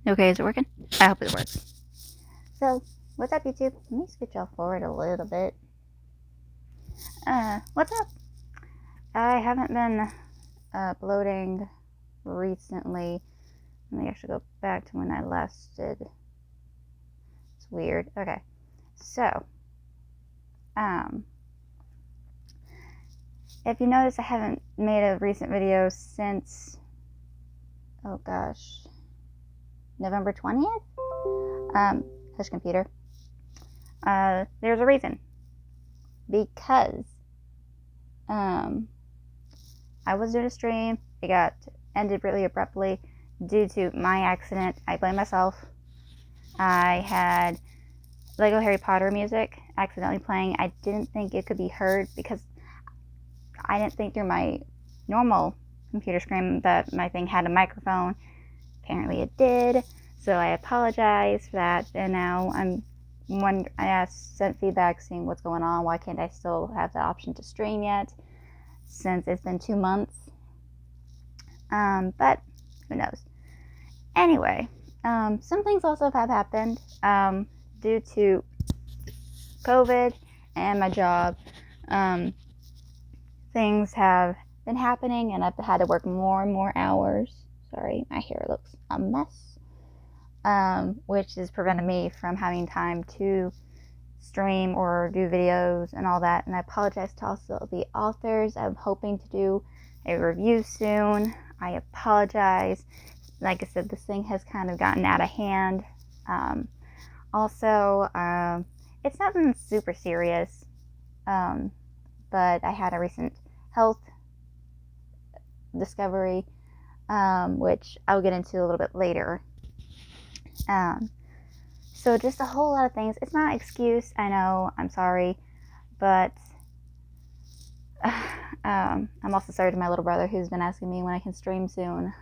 Okay, is it working? I hope it works. So, what's up, YouTube? Let me scoot y'all forward a little bit. What's up? I haven't been uploading recently. Let me actually go back to when I last did. It's weird. Okay, so, if you notice, I haven't made a recent video since, oh gosh, November 20th? Hush computer. There's a reason. Because I was doing a stream. It got ended really abruptly due to my accident. I blame myself. I had Lego Harry Potter music accidentally playing. I didn't think it could be heard because I didn't think through my normal computer screen that my thing had a microphone. Apparently it did. So I apologize for that. And now I sent feedback seeing what's going on. Why can't I still have the option to stream yet? Since it's been 2 months. But who knows? Anyway, some things also have happened due to COVID and my job. Things have been happening and I've had to work more and more hours. Sorry, my hair looks a mess. Which has prevented me from having time to stream or do videos and all that. And I apologize to also the authors. I'm hoping to do a review soon. I apologize. Like I said, this thing has kind of gotten out of hand. Also, it's nothing super serious, but I had a recent health discovery, which I'll get into a little bit later. So just a whole lot of things. It's not an excuse, I know, I'm sorry, but I'm also sorry to my little brother who's been asking me when I can stream soon.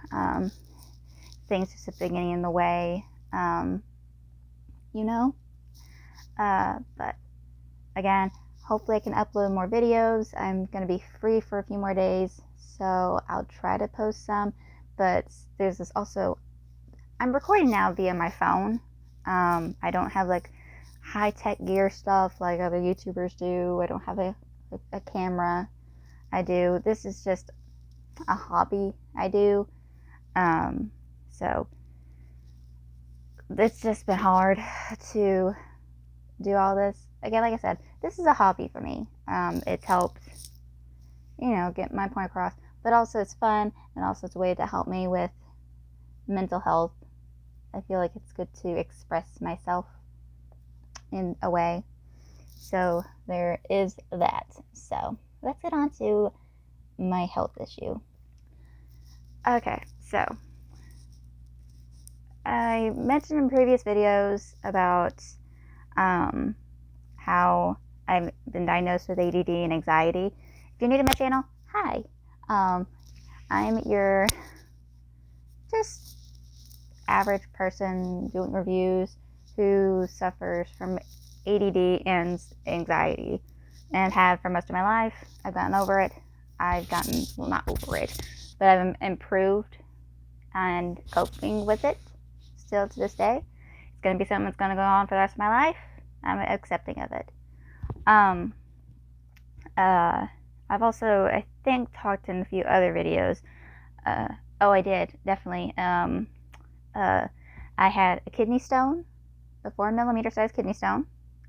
Things just have been getting in the way, you know? But again, hopefully I can upload more videos. I'm going to be free for a few more days, so I'll try to post some, but there's this also, I'm recording now via my phone. I don't have like high-tech gear stuff like other YouTubers do. I don't have a camera. I do. This is just a hobby I do. So it's just been hard to do all this. Again, like I said, this is a hobby for me. It's helped, get my point across, but also it's fun, and also it's a way to help me with mental health. I feel like it's good to express myself in a way. So there is that. So let's get on to my health issue. Okay, so I mentioned in previous videos about how I've been diagnosed with ADD and anxiety. If you're new to my channel, hi. I'm your just average person doing reviews who suffers from ADD and anxiety and have for most of my life. I've gotten over it. Well, not over it, but I've improved and coping with it still to this day. It's going to be something that's going to go on for the rest of my life. I'm accepting of it. I've also, I think, talked in a few other videos. I did, definitely. I had a kidney stone, a 4 millimeter size kidney stone.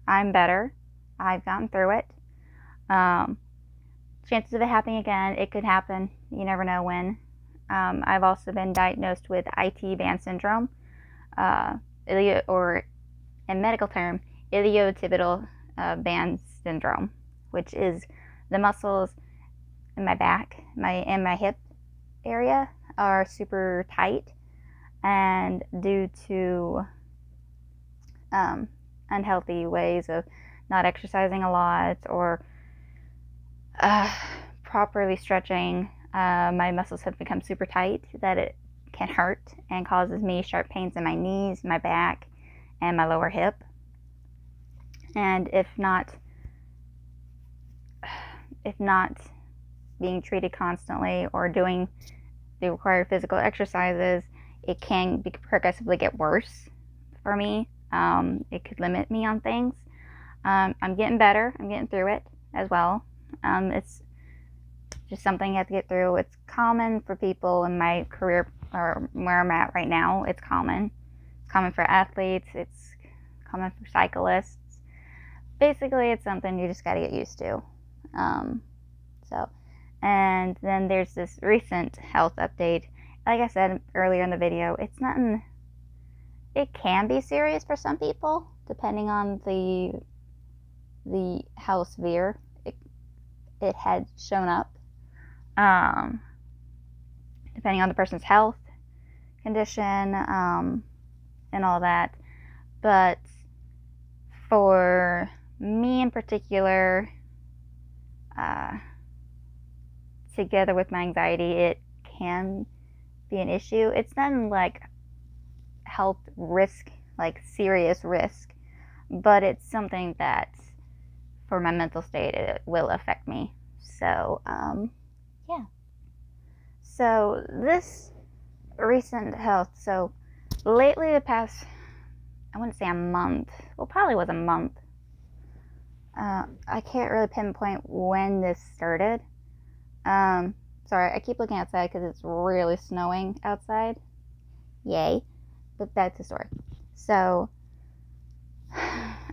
I'm better. I've gotten through it. Chances of it happening again, it could happen. You never know when. I've also been diagnosed with IT band syndrome, or in medical term, iliotibial band syndrome, which is the muscles in my back, and my hip area are super tight, and due to unhealthy ways of not exercising a lot or properly stretching, my muscles have become super tight that it can hurt and causes me sharp pains in my knees, my back, and my lower hip. And if not being treated constantly or doing the required physical exercises, it can progressively get worse for me. It could limit me on things. I'm getting better. I'm getting through it as well. It's just something you have to get through. It's common for people in my career, or where I'm at right now. It's common. It's common for athletes. It's common for cyclists. Basically, it's something you just got to get used to. And then there's this recent health update. Like I said earlier in the video, it's nothing. It can be serious for some people, depending on how severe it had shown up. Depending on the person's health condition, and all that. But for me in particular, together with my anxiety, it can be an issue. It's not like health risk, like serious risk, but it's something that for my mental state, it will affect me. So, yeah. So this recent health, so lately the past, I wouldn't say a month, well, probably was a month. I can't really pinpoint when this started. Sorry, I keep looking outside because it's really snowing outside. Yay. But that's the story. So,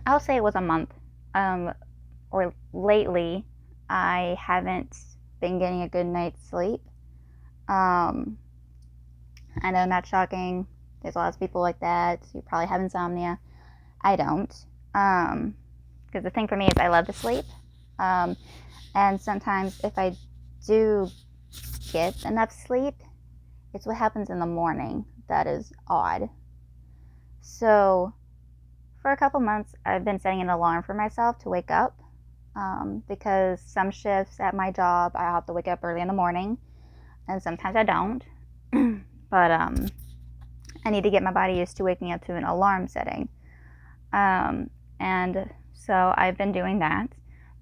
I'll say it was a month. Or lately, I haven't been getting a good night's sleep. I know, not shocking. There's lots of people like that. You probably have insomnia. I don't. Because the thing for me is I love to sleep. And sometimes if I do get enough sleep, it's what happens in the morning that is odd. So for a couple months, I've been setting an alarm for myself to wake up, because some shifts at my job, I have to wake up early in the morning, and sometimes I don't. But I need to get my body used to waking up to an alarm setting. And so I've been doing that.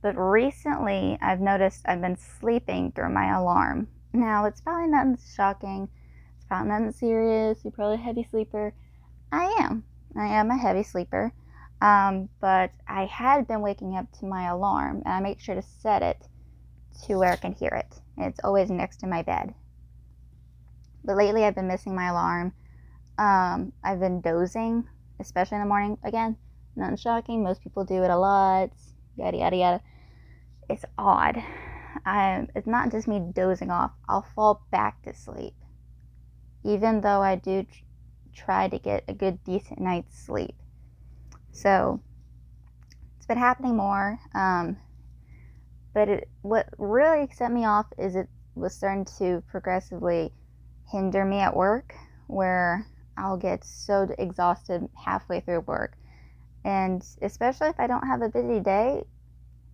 But recently, I've noticed I've been sleeping through my alarm. Now, it's probably nothing shocking. It's probably nothing serious. You're probably a heavy sleeper. I am a heavy sleeper. But I had been waking up to my alarm, and I make sure to set it to where I can hear it. And it's always next to my bed. But lately, I've been missing my alarm. I've been dozing, especially in the morning. Again, nothing shocking. Most people do it a lot. Yada, yada, yada. It's odd. It's not just me dozing off. I'll fall back to sleep, even though I do try to get a good, decent night's sleep. So it's been happening more. But what really set me off is it was starting to progressively hinder me at work, where I'll get so exhausted halfway through work. And especially if I don't have a busy day,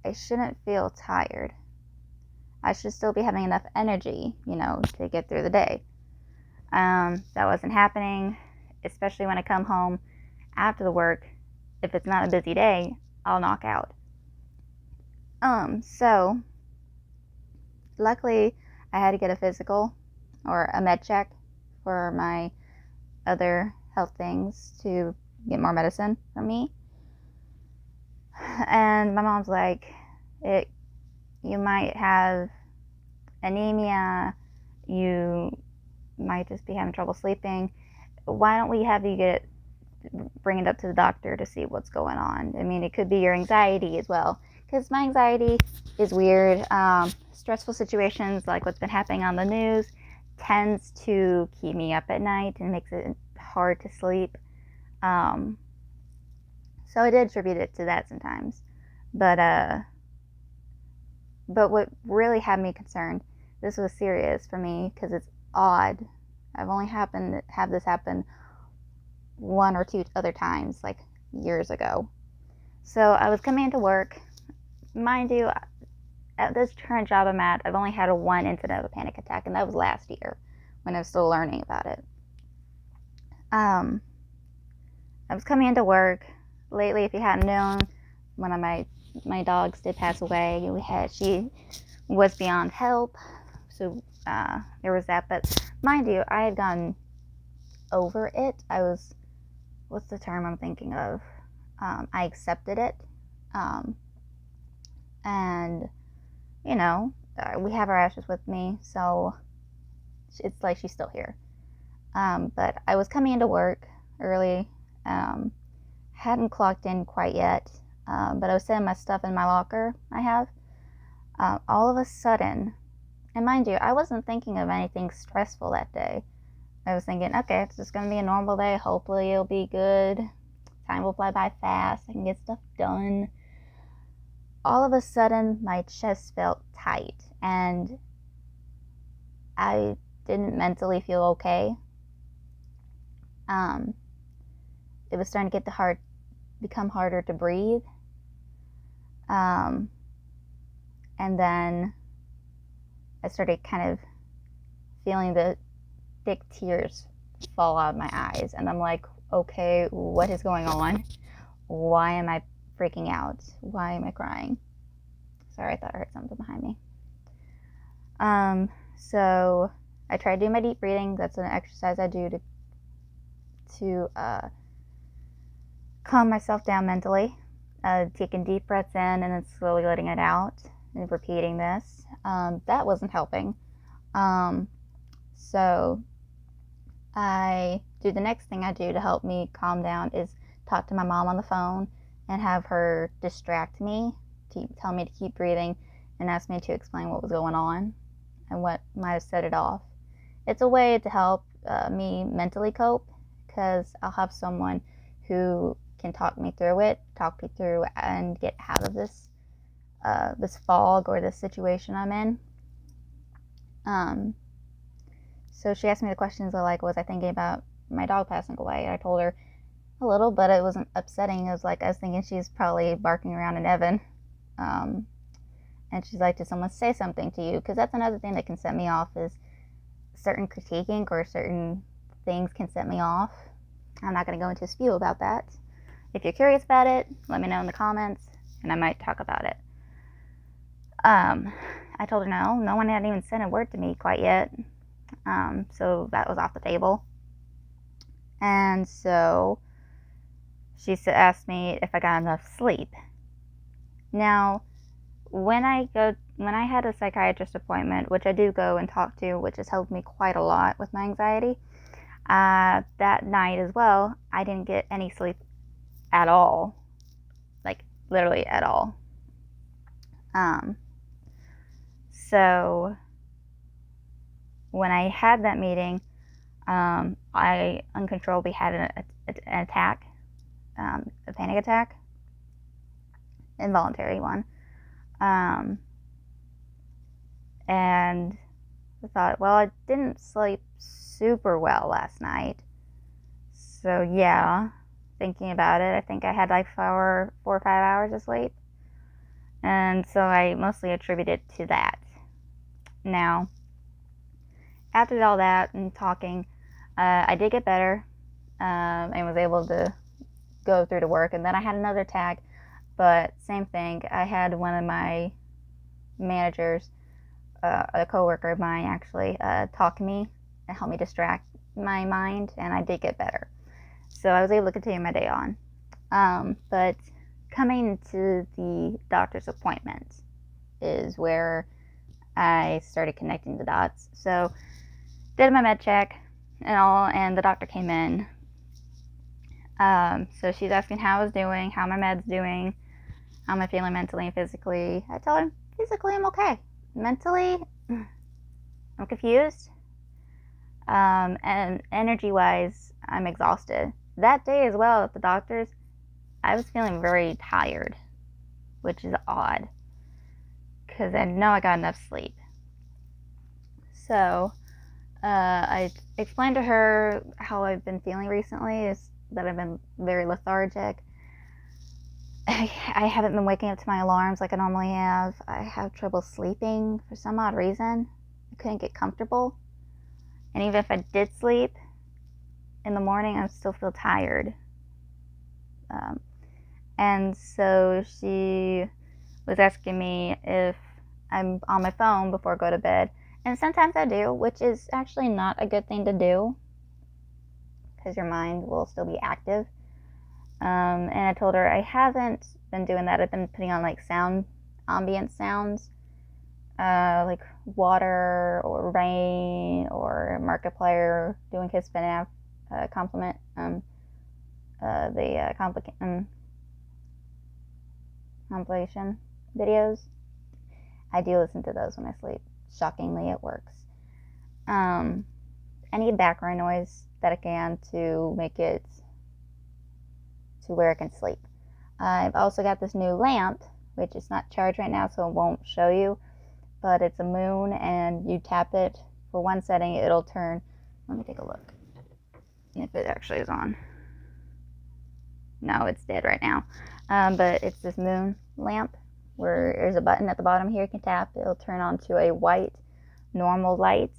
I shouldn't feel tired. I should still be having enough energy, to get through the day. That wasn't happening, especially when I come home after the work. If it's not a busy day, I'll knock out. So luckily I had to get a physical or a med check for my other health things to get more medicine from me. And my mom's like, you might have anemia, you might just be having trouble sleeping. Why don't we have you bring it up to the doctor to see what's going on? I mean, it could be your anxiety as well, because my anxiety is weird. Stressful situations like what's been happening on the news tends to keep me up at night and makes it hard to sleep. So I did attribute it to that sometimes. But what really had me concerned, this was serious for me because it's odd. I've only have this happen one or two other times, like years ago. So I was coming into work. Mind you, at this current job I'm at, I've only had one incident of a panic attack, and that was last year when I was still learning about it. I was coming into work. Lately, if you hadn't known, one of my dogs did pass away. She was beyond help, so there was that. But mind you, I had gotten over it. What's the term I'm thinking of? I accepted it. And, you know, we have our ashes with me, so it's like she's still here. But I was coming into work early, hadn't clocked in quite yet, but I was setting my stuff in my locker I have. All of a sudden, and mind you, I wasn't thinking of anything stressful that day. I was thinking, okay, it's just going to be a normal day. Hopefully it'll be good. Time will fly by fast. I can get stuff done. All of a sudden, my chest felt tight, and I didn't mentally feel okay. It was starting to become harder to breathe. And then I started kind of feeling the thick tears fall out of my eyes. And I'm like, okay, what is going on? Why am I freaking out? Why am I crying? Sorry, I thought I heard something behind me. So I tried doing my deep breathing. That's an exercise I do to calm myself down mentally. Taking deep breaths in and then slowly letting it out and repeating this. That wasn't helping. So I do the next thing I do to help me calm down is talk to my mom on the phone and have her distract me, to tell me to keep breathing and ask me to explain what was going on and what might have set it off. It's a way to help me mentally cope, because I'll have someone who can talk me through and get out of this fog or this situation I'm in. So she asked me the questions like, was I thinking about my dog passing away? I told her a little, but it wasn't upsetting. It was like I was thinking she's probably barking around in heaven. And she's like, did someone say something to you? Because that's another thing that can set me off, is certain critiquing or certain things can set me off. I'm not going to go into a spew about that. If you're curious about it, let me know in the comments, and I might talk about it. I told her no one hadn't even sent a word to me quite yet. So that was off the table. And so she asked me if I got enough sleep. Now, when I had a psychiatrist appointment, which I do go and talk to, which has helped me quite a lot with my anxiety, that night as well, I didn't get any sleep at all. Like, literally at all. So when I had that meeting, I uncontrollably had an attack, a panic attack, involuntary one. And I thought, well, I didn't sleep super well last night. So yeah, thinking about it, I think I had like 4 or 5 hours of sleep. And so I mostly attribute it to that. Now, after all that and talking, I did get better, and was able to go through to work. And then I had another attack, but same thing. I had one of my managers, a coworker of mine actually, talk to me and help me distract my mind, and I did get better. So I was able to continue my day on. But coming to the doctor's appointment is where I started connecting the dots. So did my med check and all, and the doctor came in. So she's asking how I was doing, how my med's doing, how am I feeling mentally and physically. I tell her, physically I'm okay. Mentally, I'm confused. And energy-wise, I'm exhausted. That day as well at the doctor's, I was feeling very tired, which is odd, because I know I got enough sleep. So I explained to her how I've been feeling recently, is that I've been very lethargic. I haven't been waking up to my alarms like I normally have. I have trouble sleeping for some odd reason. I couldn't get comfortable. And even if I did sleep in the morning, I still feel tired. And so she was asking me if I'm on my phone before I go to bed. And sometimes I do, which is actually not a good thing to do. because your mind will still be active. And I told her I haven't been doing that. I've been putting on like ambient sounds, like water or rain or Markiplier doing his spin complement, compilation videos. I do listen to those when I sleep. Shockingly, it works. Any background noise that I can to make it to where I can sleep. I've also got this new lamp, which is not charged right now, so it won't show you, but it's a moon, and you tap it for one setting, it'll turn. Let me take a look if it actually is on. No, it's dead right now. But it's this moon lamp where there's a button at the bottom here you can tap. It'll turn on to a white normal light.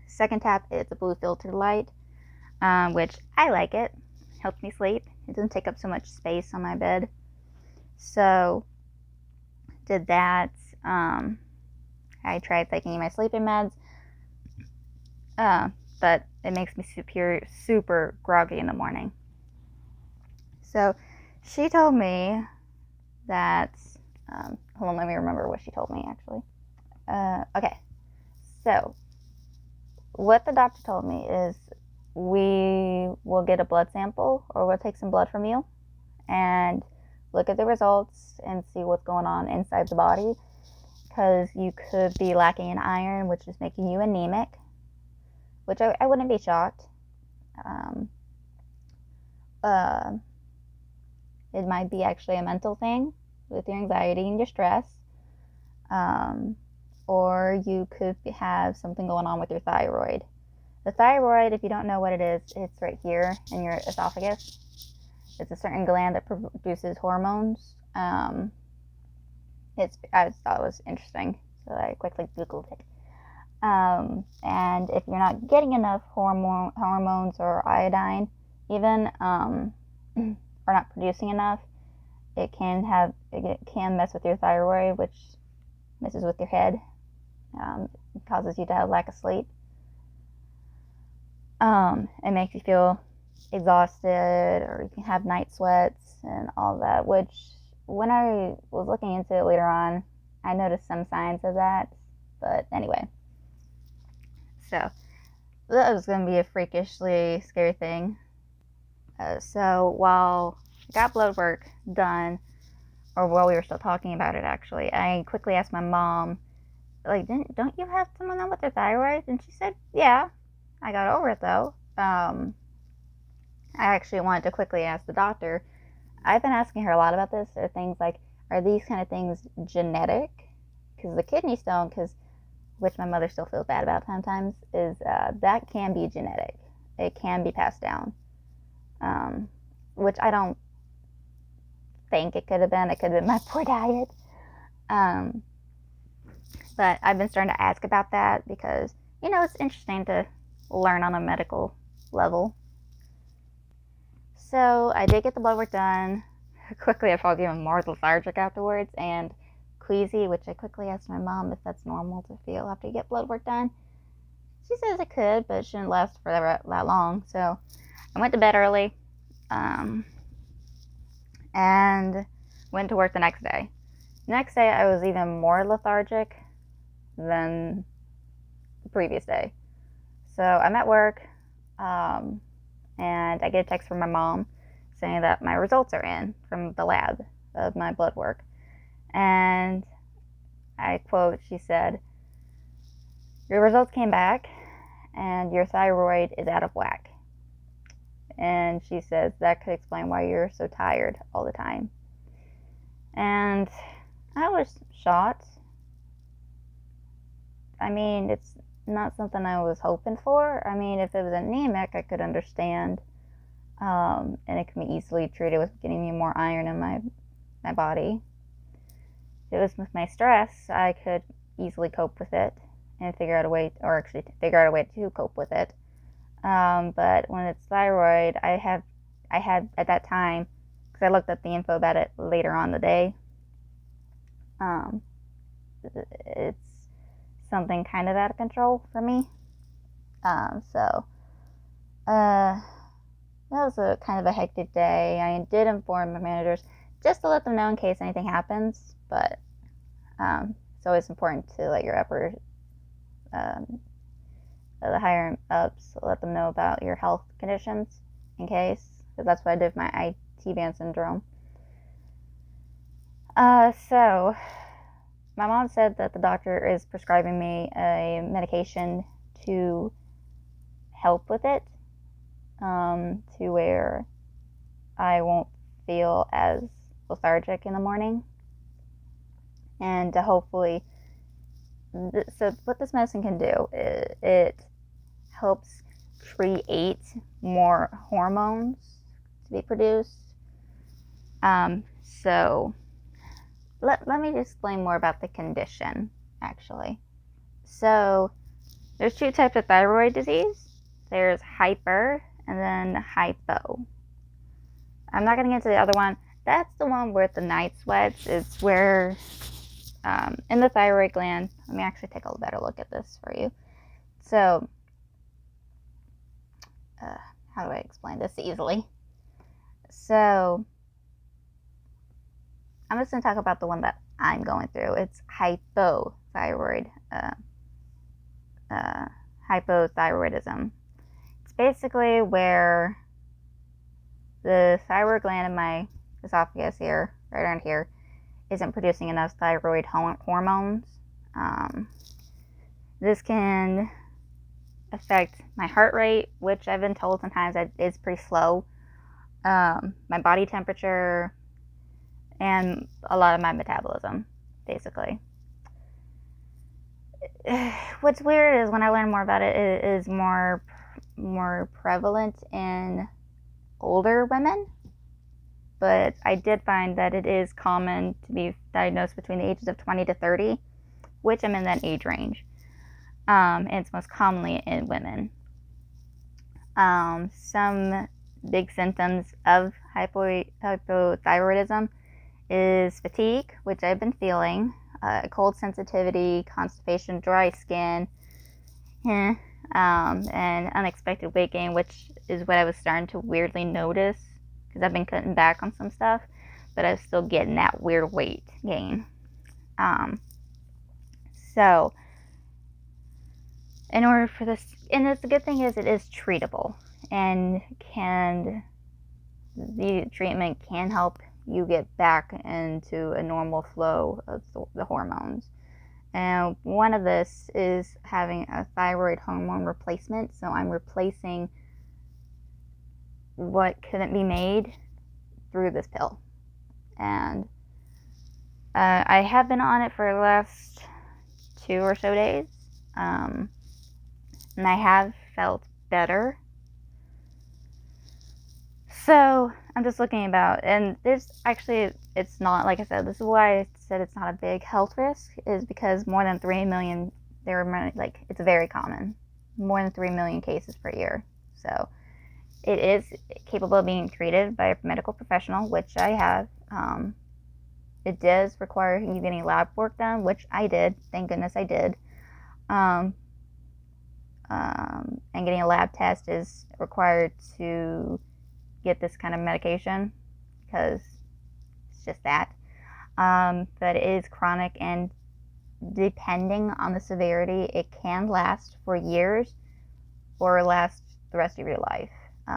Second tap, it's a blue filtered light, which I like it. Helps me sleep. It doesn't take up so much space on my bed. So, did that. I tried taking my sleeping meds, but it makes me super groggy in the morning. So, she told me that. Hold on, let me remember what she told me actually. Okay, so what the doctor told me is we will get a blood sample, or we'll take some blood from you and look at the results and see what's going on inside the body, because you could be lacking in iron, which is making you anemic, which I wouldn't be shocked. It might be actually a mental thing with your anxiety and your stress, or you could have something going on with your thyroid. The thyroid, if you don't know what it is, it's right here in your esophagus. It's a certain gland that produces hormones. I just thought it was interesting, so I quickly Googled it. And if you're not getting enough hormones or iodine, even, or not producing enough, it can mess with your thyroid, which messes with your head. It causes you to have lack of sleep. It makes you feel exhausted, or you can have night sweats and all that, which when I was looking into it later on, I noticed some signs of that. But anyway, so that was going to be a freakishly scary thing. So while I got blood work done, or while we were still talking about it actually, I quickly asked my mom, like, don't you have someone on with their thyroid? And she said, yeah. I got over it though. I actually wanted to quickly ask the doctor. I've been asking her a lot about this. Are things like, are these kind of things genetic? Because the kidney stone, which my mother still feels bad about sometimes, is that can be genetic. It can be passed down, which I don't think it could have been. It could have been my poor diet. But I've been starting to ask about that because, it's interesting to learn on a medical level. So I did get the blood work done. Quickly, I felt even more lethargic afterwards and queasy, which I quickly asked my mom if that's normal to feel after you get blood work done. She says it could, but it shouldn't last for that long. So I went to bed early, and went to work the next day. The next day, I was even more lethargic than the previous day. So I'm at work, and I get a text from my mom saying that my results are in from the lab of my blood work. And I quote, she said, "Your results came back and your thyroid is out of whack." And she says that could explain why you're so tired all the time. And I was shocked. I mean, it's not something I was hoping for. I mean, if it was anemic, I could understand. And it can be easily treated with getting me more iron in my body. If it was with my stress, I could easily cope with it and figure out a way to cope with it. But when it's thyroid, I had at that time, because I looked up the info about it later on the day, it's something kind of out of control for me. So that was a kind of a hectic day. I did inform my managers just to let them know in case anything happens, but it's always important to let your the higher ups let them know about your health conditions in case, because that's what I did with my IT band syndrome. So my mom said that the doctor is prescribing me a medication to help with it, to where I won't feel as lethargic in the morning, and to hopefully, so what this medicine can do, it helps create more hormones to be produced. So let me explain more about the condition, actually. So there's two types of thyroid disease. There's hyper and then hypo. I'm not going to get into the other one. That's the one where the night sweats. It's where in the thyroid gland, let me actually take a better look at this for you. So how do I explain this easily? So I'm just going to talk about the one that I'm going through. It's hypothyroidism. It's basically where the thyroid gland in my esophagus here, right around here, isn't producing enough thyroid hormones. This can affect my heart rate, which I've been told sometimes is pretty slow, my body temperature, and a lot of my metabolism, basically. What's weird is when I learn more about it, it is more prevalent in older women, but I did find that it is common to be diagnosed between the ages of 20 to 30, which I'm in that age range. And it's most commonly in women. Some big symptoms of hypothyroidism is fatigue, which I've been feeling, cold sensitivity, constipation, dry skin, and unexpected weight gain, which is what I was starting to weirdly notice because I've been cutting back on some stuff, but I was still getting that weird weight gain. So in order for this, and the good thing is it is treatable, and the treatment can help you get back into a normal flow of the hormones. And one of this is having a thyroid hormone replacement. So I'm replacing what couldn't be made through this pill. And I have been on it for the last 2 or so days. And I have felt better. So I'm just looking about, and there's actually, it's not, like I said, this is why I said it's not a big health risk, is because more than 3 million, it's very common, more than 3 million cases per year. So it is capable of being treated by a medical professional, which I have. It does require you getting lab work done, which I did. Thank goodness I did. And getting a lab test is required to get this kind of medication, because it's just that. But it is chronic, and depending on the severity, it can last for years or last the rest of your life.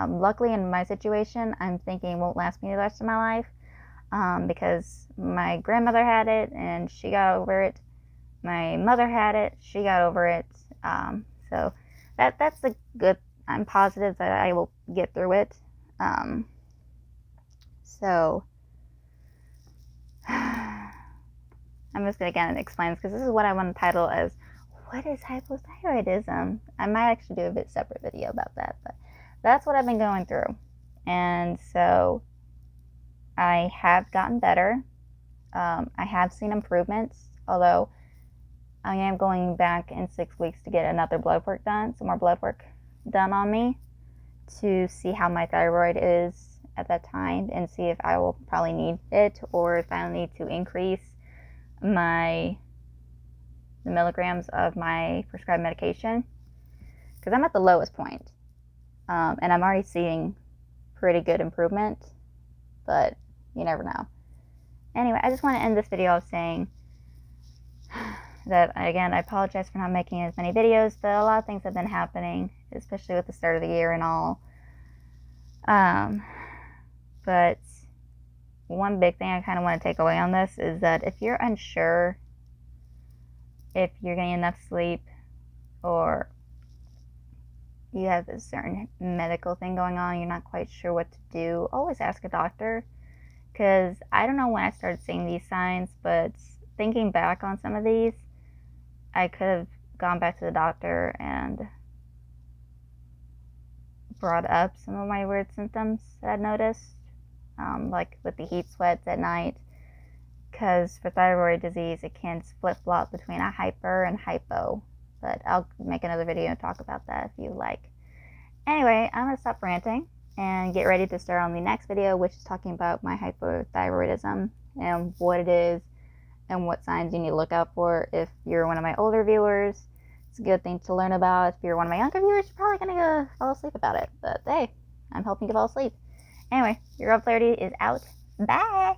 Luckily, in my situation, I'm thinking it won't last me the rest of my life, because my grandmother had it and she got over it. My mother had it, she got over it. So that's a good, I'm positive that I will get through it. So I'm just going to again explain this, because this is what I want to title as, what is hypothyroidism? I might actually do a bit separate video about that, but that's what I've been going through. And so I have gotten better. I have seen improvements, although I am going back in 6 weeks to get another blood work done, some more blood work done on me, to see how my thyroid is at that time, and see if I will probably need it, or if I need to increase the milligrams of my prescribed medication, because I'm at the lowest point. And I'm already seeing pretty good improvement, but you never know. Anyway, I just want to end this video saying that, again, I apologize for not making as many videos, but a lot of things have been happening, especially with the start of the year and all. But one big thing I kind of want to take away on this is that if you're unsure if you're getting enough sleep, or you have a certain medical thing going on, you're not quite sure what to do, always ask a doctor. Because I don't know when I started seeing these signs, but thinking back on some of these, I could have gone back to the doctor and brought up some of my weird symptoms that I'd noticed, like with the heat sweats at night. Because for thyroid disease, it can flip-flop between a hyper and hypo. But I'll make another video and talk about that if you like. Anyway, I'm going to stop ranting and get ready to start on the next video, which is talking about my hypothyroidism and what it is and what signs you need to look out for. If you're one of my older viewers, it's a good thing to learn about. If you're one of my younger viewers, you're probably going to fall asleep about it. But hey, I'm helping you fall asleep. Anyway, your girl Flarity is out. Bye!